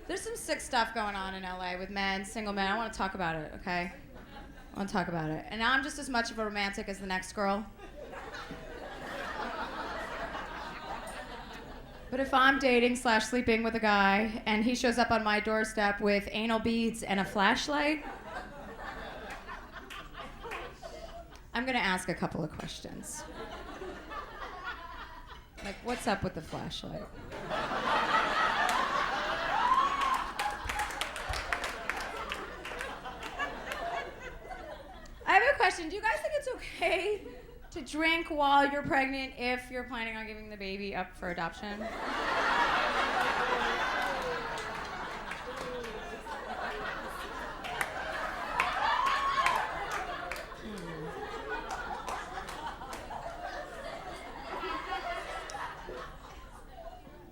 There's some sick stuff going on in LA with men, single men. I want to talk about it, okay? I want to talk about it. And now I'm just as much of a romantic as the next girl. But if I'm dating / sleeping with a guy and he shows up on my doorstep with anal beads and a flashlight, I'm gonna ask a couple of questions. Like, what's up with the flashlight? I have a question. Do you guys think it's okay to drink while you're pregnant if you're planning on giving the baby up for adoption?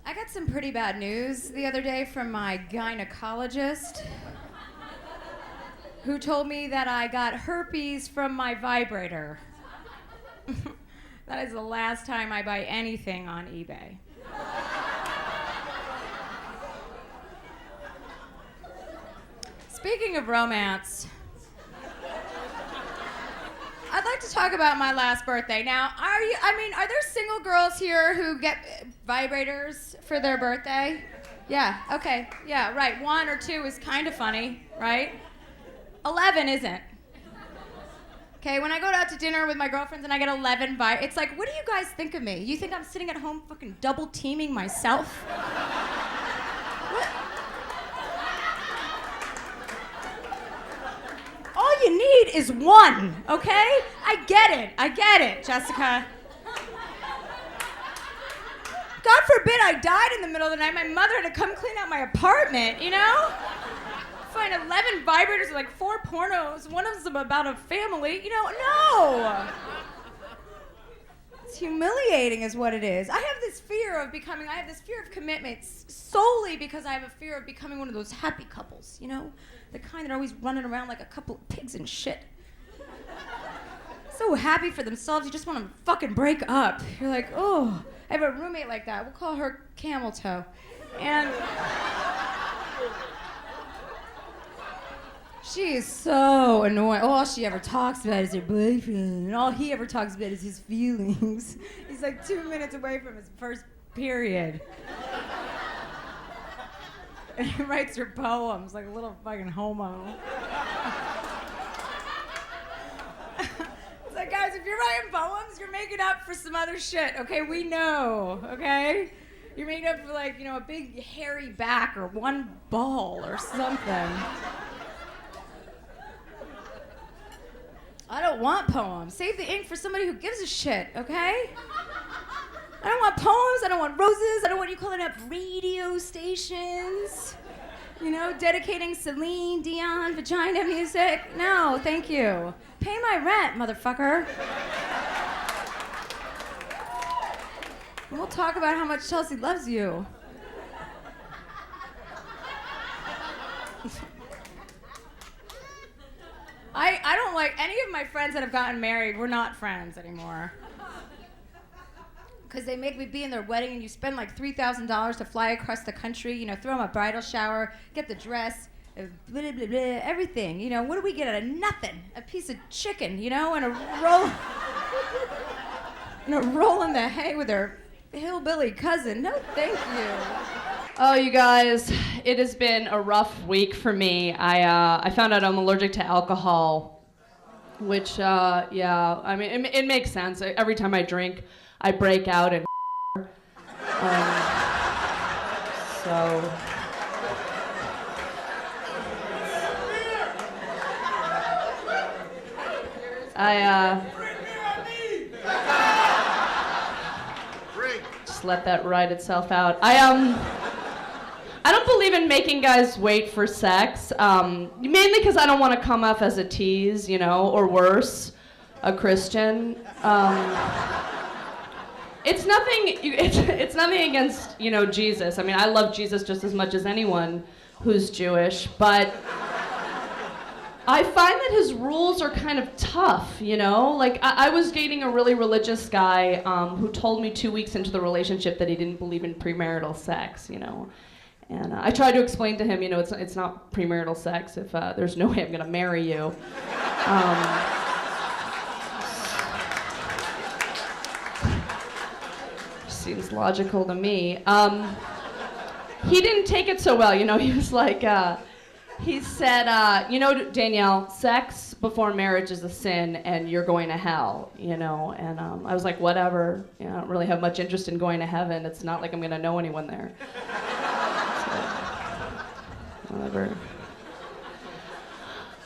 I got some pretty bad news the other day from my gynecologist, who told me that I got herpes from my vibrator. That is the last time I buy anything on eBay. Speaking of romance, I'd like to talk about my last birthday. Now, are there single girls here who get vibrators for their birthday? Yeah, okay, yeah, right. 1 or 2 is kind of funny, right? 11 isn't. Okay, when I go out to dinner with my girlfriends and I get 11 it's like, what do you guys think of me? You think I'm sitting at home fucking double teaming myself? What? All you need is 1, okay? I get it, Jessica. God forbid I died in the middle of the night. My mother had to come clean out my apartment, you know? Find 11 vibrators with like 4 pornos. One of them about a family. You know, no. It's humiliating is what it is. I have this fear of commitment solely because I have a fear of becoming one of those happy couples, you know? The kind that are always running around like a couple of pigs and shit. So happy for themselves, you just want to fucking break up. You're like, oh, I have a roommate like that. We'll call her Camel Toe. And she is so annoying. All she ever talks about is her boyfriend, and all he ever talks about is his feelings. He's like 2 minutes away from his first period. And he writes her poems like a little fucking homo. It's like, guys, if you're writing poems, you're making up for some other shit, okay? We know, okay? You're making up for, like, you know, a big hairy back or 1 ball or something. I don't want poems. Save the ink for somebody who gives a shit, okay? I don't want poems, I don't want roses, I don't want you calling up radio stations, you know, dedicating Celine Dion vagina music. No, thank you. Pay my rent, motherfucker. And we'll talk about how much Chelsea loves you. I don't like any of my friends that have gotten married. We're not friends anymore. Because they make me be in their wedding and you spend like $3,000 to fly across the country, you know, throw them a bridal shower, get the dress, blah, blah, blah, everything. You know, what do we get out of nothing? A piece of chicken, you know, and a roll in the hay with her hillbilly cousin. No, thank you. Oh, you guys, it has been a rough week for me. I found out I'm allergic to alcohol, which, yeah, I mean, it makes sense. Every time I drink, I break out and so... Just let that ride itself out. I don't believe in making guys wait for sex, mainly because I don't want to come off as a tease, you know, or worse, a Christian. It's nothing against, you know, Jesus. I mean, I love Jesus just as much as anyone who's Jewish, but I find that his rules are kind of tough, you know? Like, I was dating a really religious guy who told me 2 weeks into the relationship that he didn't believe in premarital sex, you know? And I tried to explain to him, it's not premarital sex if there's no way I'm gonna marry you. Seems logical to me. He didn't take it so well, he was like, he said, Danielle, sex before marriage is a sin and you're going to hell, and I was like, whatever, I don't really have much interest in going to heaven. It's not like I'm gonna know anyone there. So, whatever.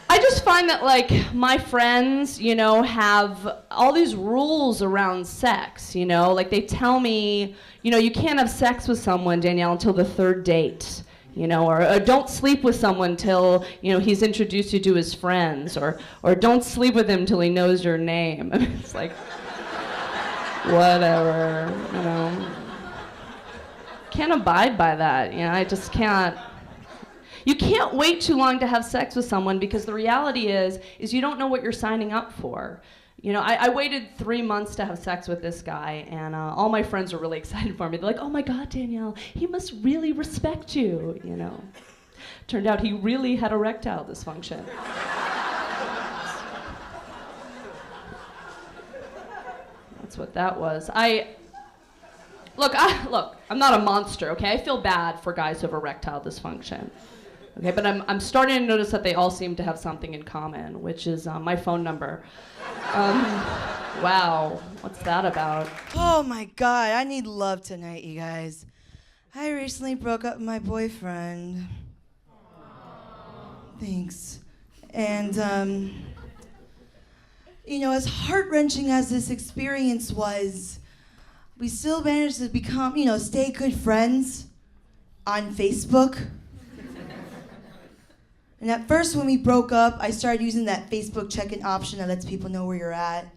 I just find that, like, my friends, have all these rules around sex, like they tell me, you can't have sex with someone, Danielle, until the third date, or don't sleep with someone till, he's introduced you to his friends, or don't sleep with him till he knows your name. I mean, it's like, whatever, Can't abide by that, I just can't. You can't wait too long to have sex with someone because the reality is you don't know what you're signing up for. I waited 3 months to have sex with this guy, and all my friends were really excited for me. They're like, oh my God, Danielle, he must really respect you, Turned out he really had erectile dysfunction. That's what that was. Look, I'm not a monster, okay? I feel bad for guys who have erectile dysfunction. Okay, but I'm starting to notice that they all seem to have something in common, which is my phone number. Wow, what's that about? Oh my God, I need love tonight, you guys. I recently broke up with my boyfriend. Thanks. And, as heart-wrenching as this experience was, we still managed to become, stay good friends on Facebook. And at first when we broke up, I started using that Facebook check-in option that lets people know where you're at.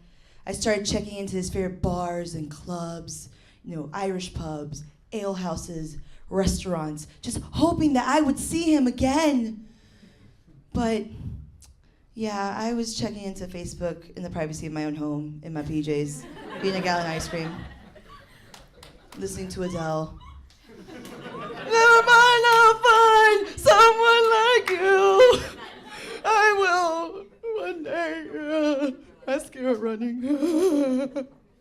I started checking into his favorite bars and clubs, Irish pubs, ale houses, restaurants, just hoping that I would see him again. But yeah, I was checking into Facebook in the privacy of my own home, in my PJs, eating a gallon of ice cream, listening to Adele. Never mind, I'll find someone like you. I will one day. Mascara running.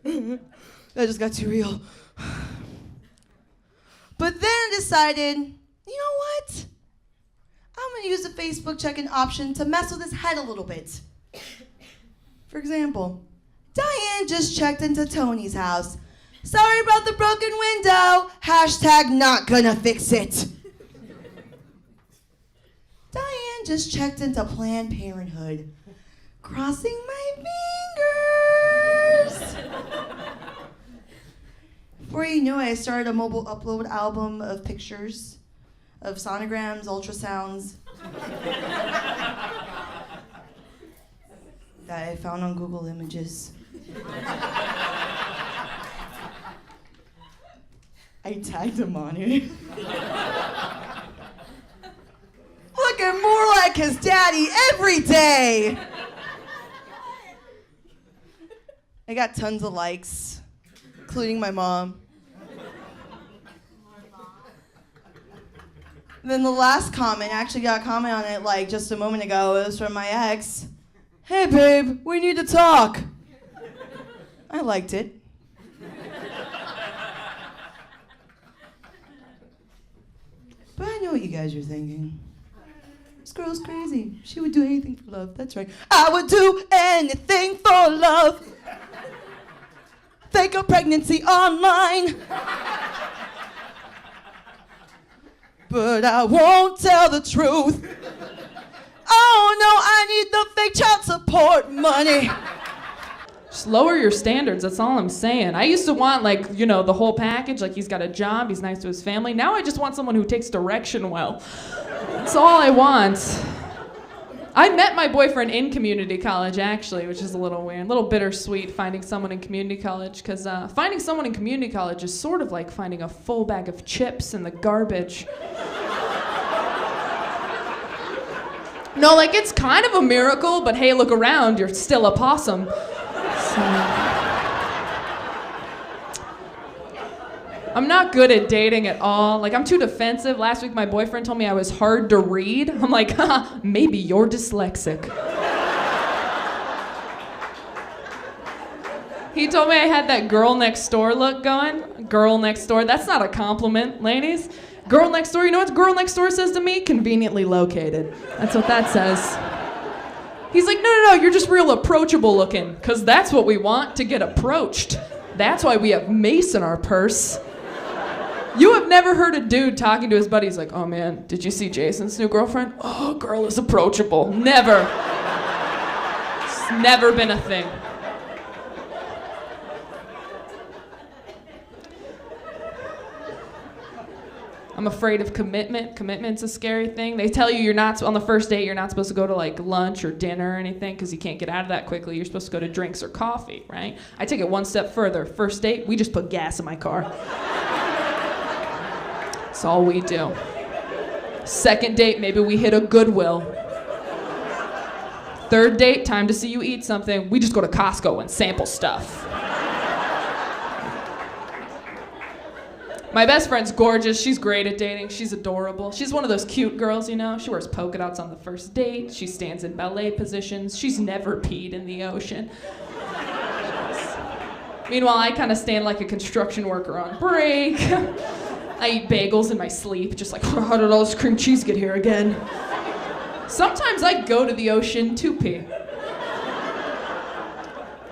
That just got too real. But then I decided, you know what? I'm gonna use the Facebook check-in option to mess with his head a little bit. For example, Diane just checked into Tony's house. Sorry about the broken window. # not gonna fix it. Diane just checked into Planned Parenthood. Crossing my fingers. Before you knew it, I started a mobile upload album of pictures, of sonograms, ultrasounds, that I found on Google Images. I tagged him on it. Looking more like his daddy every day. I got tons of likes, including my mom. And then the last comment, I actually got a comment on it like just a moment ago. It was from my ex. Hey babe, we need to talk. I liked it. But I know what you guys are thinking. This girl's crazy. She would do anything for love. That's right. I would do anything for love. Fake a pregnancy online. But I won't tell the truth. Oh no, I need the fake child support money. Just lower your standards, that's all I'm saying. I used to want, the whole package, like he's got a job, he's nice to his family. Now I just want someone who takes direction well. That's all I want. I met my boyfriend in community college, actually, which is a little weird, a little bittersweet finding someone in community college, because finding someone in community college is sort of like finding a full bag of chips in the garbage. No, it's kind of a miracle, but hey, look around, you're still a possum. So. I'm not good at dating at all. Like, I'm too defensive. Last week, my boyfriend told me I was hard to read. I'm like, haha, maybe you're dyslexic. He told me I had that girl next door look going. Girl next door. That's not a compliment, ladies. Girl next door, you know what girl next door says to me? Conveniently located. That's what that says. He's like, no, you're just real approachable looking. Because that's what we want, to get approached. That's why we have mace in our purse. You have never heard a dude talking to his buddy. He's like, oh man, did you see Jason's new girlfriend? Oh, girl is approachable. Never. It's never been a thing. I'm afraid of commitment. Commitment's a scary thing. They tell you you're not, on the first date, you're not supposed to go to like lunch or dinner or anything because you can't get out of that quickly. You're supposed to go to drinks or coffee, right? I take it one step further. First date, we just put gas in my car. That's all we do. Second date, maybe we hit a Goodwill. Third date, time to see you eat something. We just go to Costco and sample stuff. My best friend's gorgeous. She's great at dating. She's adorable. She's one of those cute girls, you know? She wears polka dots on the first date. She stands in ballet positions. She's never peed in the ocean. Meanwhile, I kind of stand like a construction worker on break. I eat bagels in my sleep, just like, how did all this cream cheese get here again? Sometimes I go to the ocean to pee.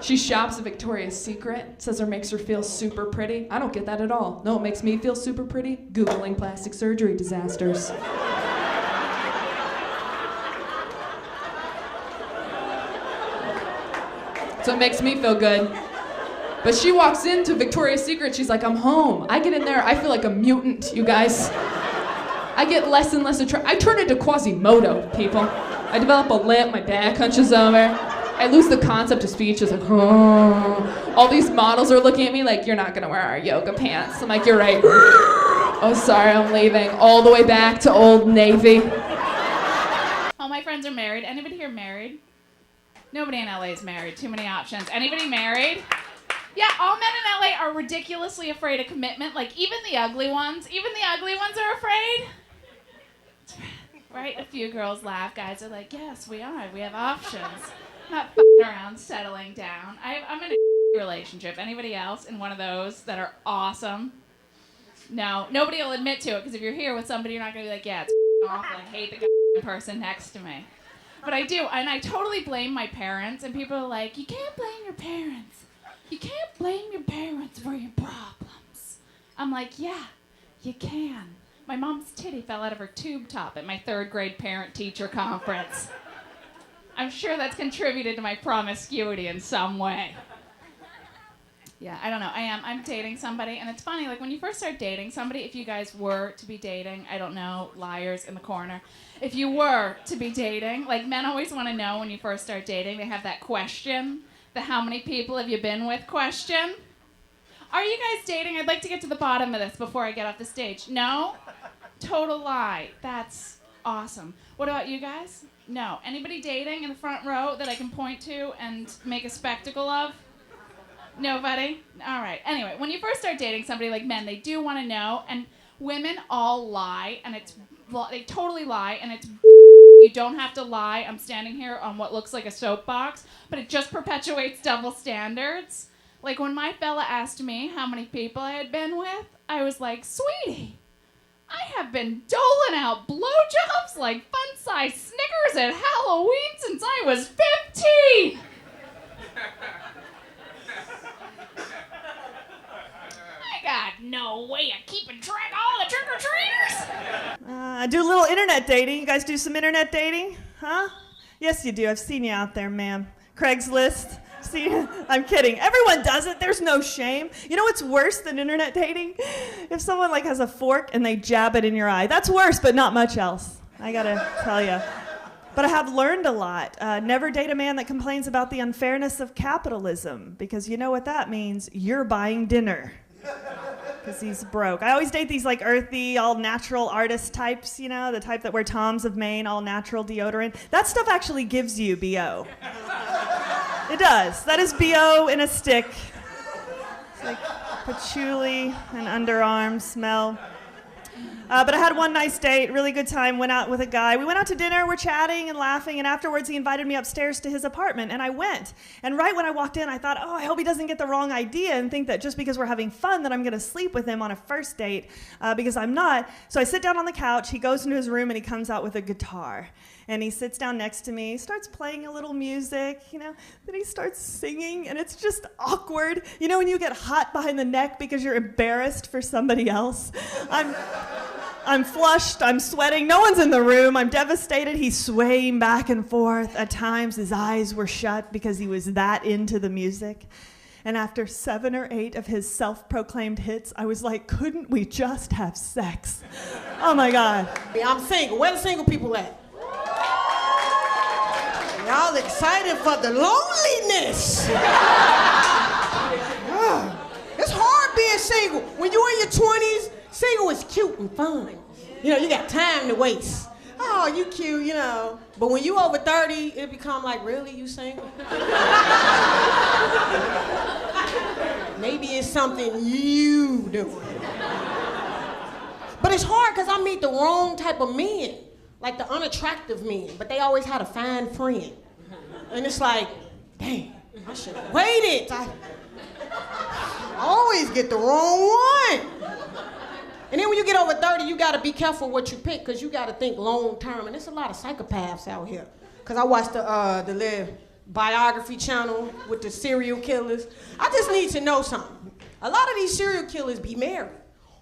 She shops at Victoria's Secret, says her makes her feel super pretty. I don't get that at all. No, it makes me feel super pretty. Googling plastic surgery disasters. So it makes me feel good. But she walks into Victoria's Secret, she's like, I'm home. I get in there, I feel like a mutant, you guys. I get less and less I turn into Quasimodo, people. I develop a limp, my back hunches over. I lose the concept of speech. It's like, oh. All these models are looking at me like, you're not gonna wear our yoga pants. I'm like, you're right. Oh, sorry, I'm leaving. All the way back to Old Navy. All my friends are married. Anybody here married? Nobody in LA is married. Too many options. Anybody married? Yeah, all men in LA are ridiculously afraid of commitment. Like, even the ugly ones are afraid. Right? A few girls laugh. Guys are like, yes, we are. We have options. Not f***ing around, settling down. I'm in a relationship. Anybody else in one of those that are awesome? No, nobody will admit to it, because if you're here with somebody, you're not going to be like, yeah, it's awful. I hate the person next to me. But I do, and I totally blame my parents, and people are like, you can't blame your parents. You can't blame your parents for your problems. I'm like, yeah, you can. My mom's titty fell out of her tube top at my 3rd grade parent-teacher conference. I'm sure that's contributed to my promiscuity in some way. Yeah, I don't know. I'm dating somebody, and it's funny, like when you first start dating somebody, if you guys were to be dating, I don't know, liars in the corner. If you were to be dating, like men always want to know when you first start dating, they have that question, the how many people have you been with question. Are you guys dating? I'd like to get to the bottom of this before I get off the stage. No? Total lie. That's awesome. What about you guys? No. Anybody dating in the front row that I can point to and make a spectacle of? Nobody? All right. Anyway, when you first start dating somebody, like men, they do want to know, and women all lie, and they totally lie, and it's you don't have to lie. I'm standing here on what looks like a soapbox, but it just perpetuates double standards. Like when my fella asked me how many people I had been with, I was like, sweetie, I have been doling out blowjobs like fun-sized Snickers at Halloween since I was 15. I got no way of keeping track of all the trick-or-treaters. I do a little internet dating. You guys do some internet dating? Huh? Yes, you do. I've seen you out there, ma'am. Craigslist. See, I'm kidding. Everyone does it. There's no shame. You know what's worse than internet dating? If someone like has a fork and they jab it in your eye. That's worse, but not much else. I gotta tell you. But I have learned a lot. Never date a man that complains about the unfairness of capitalism, because you know what that means? You're buying dinner. Because he's broke. I always date these like earthy, all natural artist types, you know, the type that wear Toms of Maine, all natural deodorant. That stuff actually gives you BO. It does. That is BO in a stick. It's like, patchouli and underarm smell. But I had one nice date, really good time, went out with a guy. We went out to dinner, we're chatting and laughing, and afterwards he invited me upstairs to his apartment, and I went. And right when I walked in, I thought, oh, I hope he doesn't get the wrong idea and think that just because we're having fun that I'm gonna sleep with him on a first date, because I'm not. So I sit down on the couch, he goes into his room, and he comes out with a guitar. And he sits down next to me, starts playing a little music, then he starts singing, and it's just awkward. You know when you get hot behind the neck because you're embarrassed for somebody else? I'm flushed, I'm sweating, no one's in the room, I'm devastated. He's swaying back and forth. At times his eyes were shut because he was that into the music. And after 7 or 8 of his self-proclaimed hits, I was like, couldn't we just have sex? Oh my God. I'm single. Where the single people at? Y'all excited for the loneliness. It's hard being single. When you're in your 20s, single is cute and fun. You got time to waste. Oh, you cute, But when you over 30, it become like, really, you single? Maybe it's something you do. But it's hard because I meet the wrong type of men. Like the unattractive men, but they always had a fine friend. And it's like, dang, I should have waited. I always get the wrong one. And then when you get over 30, you gotta be careful what you pick, because you gotta think long term. And there's a lot of psychopaths out here. Because I watched the little biography channel with the serial killers. I just need to know something. A lot of these serial killers be married.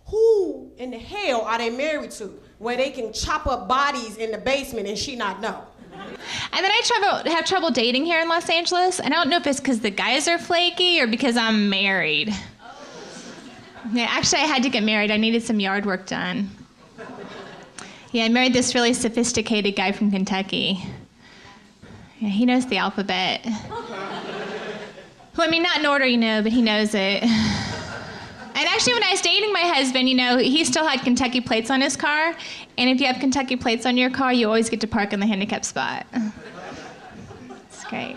Who in the hell are they married to, where they can chop up bodies in the basement and she not know? And then I have trouble dating here in Los Angeles. And I don't know if it's because the guys are flaky or because I'm married. Yeah, actually, I had to get married. I needed some yard work done. Yeah, I married this really sophisticated guy from Kentucky. Yeah, he knows the alphabet. Well, I mean, not in order, but he knows it. And actually, when I was dating my husband, he still had Kentucky plates on his car. And if you have Kentucky plates on your car, you always get to park in the handicap spot. It's great.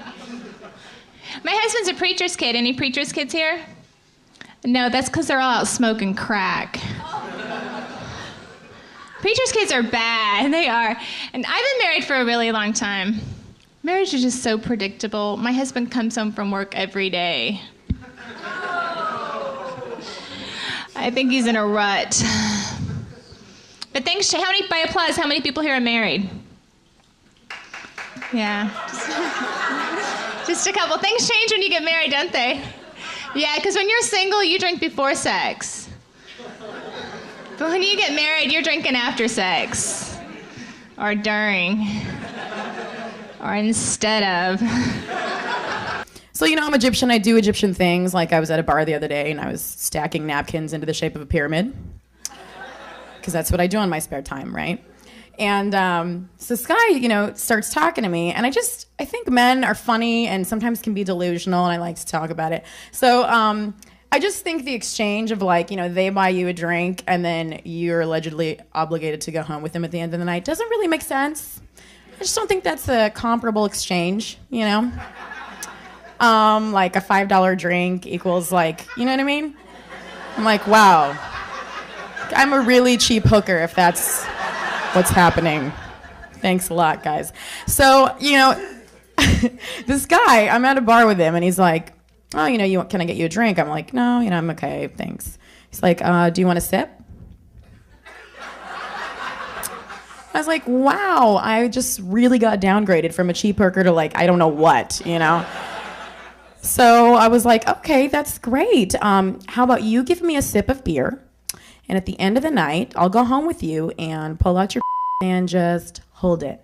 My husband's a preacher's kid. Any preacher's kids here? No, that's because they're all out smoking crack. Preacher's kids are bad. They are. And I've been married for a really long time. Marriage is just so predictable. My husband comes home from work every day. I think he's in a rut. But thanks to by applause, how many people here are married? Yeah. Just a couple. Things change when you get married, don't they? Yeah, because when you're single, you drink before sex. But when you get married, you're drinking after sex. Or during. Or instead of. So, I'm Egyptian. I do Egyptian things. Like I was at a bar the other day and I was stacking napkins into the shape of a pyramid. Because that's what I do on my spare time, right? And so this guy, starts talking to me. And I think men are funny and sometimes can be delusional. And I like to talk about it. So I just think the exchange of they buy you a drink and then you're allegedly obligated to go home with them at the end of the night doesn't really make sense. I just don't think that's a comparable exchange, Like a $5 drink equals you know what I mean? I'm like, wow, I'm a really cheap hooker if that's what's happening. Thanks a lot, guys. So, this guy, I'm at a bar with him and he's like, oh, can I get you a drink? I'm like, no, I'm okay, thanks. He's like, do you want a sip? I was like, wow, I just really got downgraded from a cheap hooker to I don't know what, So I was like, okay, that's great. How about you give me a sip of beer, and at the end of the night, I'll go home with you and pull out your and just hold it.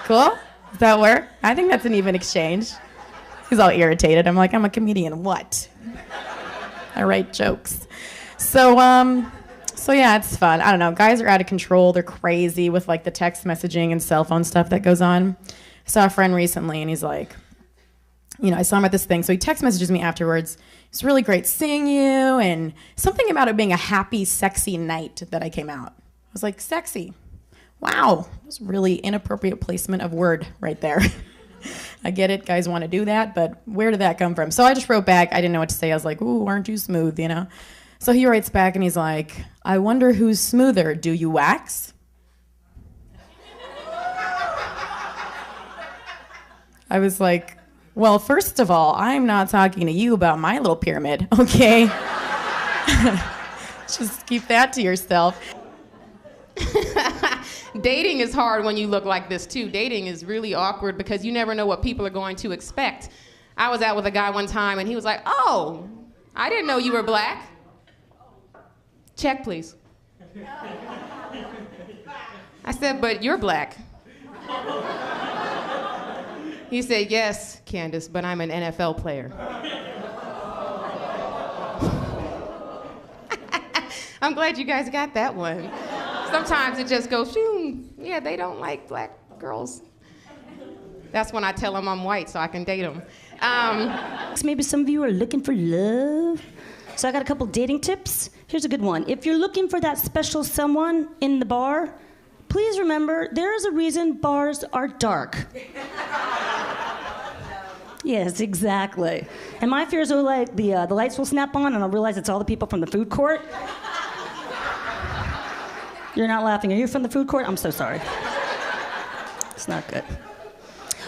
Cool? Does that work? I think that's an even exchange. He's all irritated. I'm like, I'm a comedian. What? I write jokes. So yeah, it's fun. I don't know. Guys are out of control. They're crazy with the text messaging and cell phone stuff that goes on. I saw a friend recently and he's like, I saw him at this thing. So he text messages me afterwards. It's really great seeing you. And something about it being a happy, sexy night that I came out. I was like, sexy. Wow. That was really inappropriate placement of word right there. I get it, guys want to do that, but where did that come from? So I just wrote back. I didn't know what to say. I was like, ooh, aren't you smooth, you know? So he writes back and he's like, I wonder who's smoother. Do you wax? I was like, well, first of all, I'm not talking to you about my little pyramid, okay? Just keep that to yourself. Dating is hard when you look like this too. Dating is really awkward because you never know what people are going to expect. I was out with a guy one time and he was like, oh, I didn't know you were black. Check, please. I said, but you're black. He said, yes, Candace, but I'm an NFL player. I'm glad you guys got that one. Sometimes it just goes, shoo, yeah, they don't like black girls. That's when I tell them I'm white so I can date them. Maybe some of you are looking for love. So I got a couple dating tips. Here's a good one. If you're looking for that special someone in the bar, please remember there is a reason bars are dark. Yes, exactly. And my fears are like the lights will snap on and I'll realize it's all the people from the food court. You're not laughing. Are you from the food court? I'm so sorry. It's not good.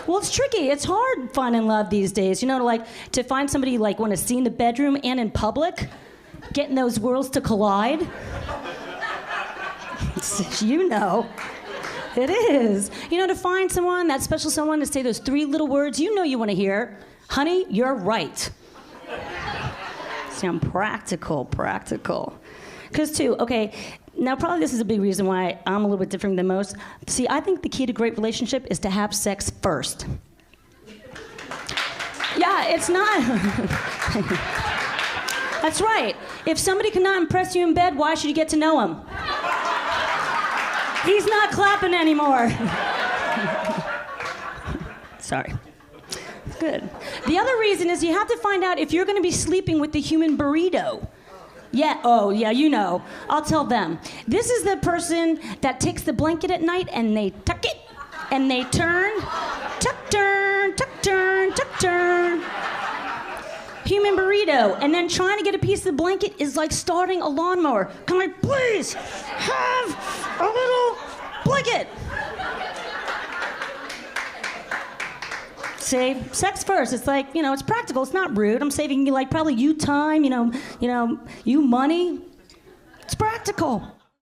Well, it's tricky. It's hard finding love these days. You know, to find somebody you want to see in the bedroom and in public, getting those worlds to collide. You know, it is. You know, to find someone, that special someone, to say those 3 little words you know you want to hear. Honey, you're right. See, I'm practical. Because too, okay, now probably this is a big reason why I'm a little bit different than most. See, I think the key to great relationship is to have sex first. Yeah, it's not. That's right. If somebody cannot impress you in bed, why should you get to know him? He's not clapping anymore. Sorry. Good. The other reason is you have to find out if you're going to be sleeping with the human burrito. Yeah, oh, yeah, you know. I'll tell them. This is the person that takes the blanket at night and they tuck it and they turn. Tuck, turn, tuck, turn, tuck, turn. Human burrito. And then trying to get a piece of the blanket is like starting a lawnmower. Can I please have a little blanket? See, sex first. It's like, you know, it's practical. It's not rude. I'm saving you probably you time, you know, you money. It's practical.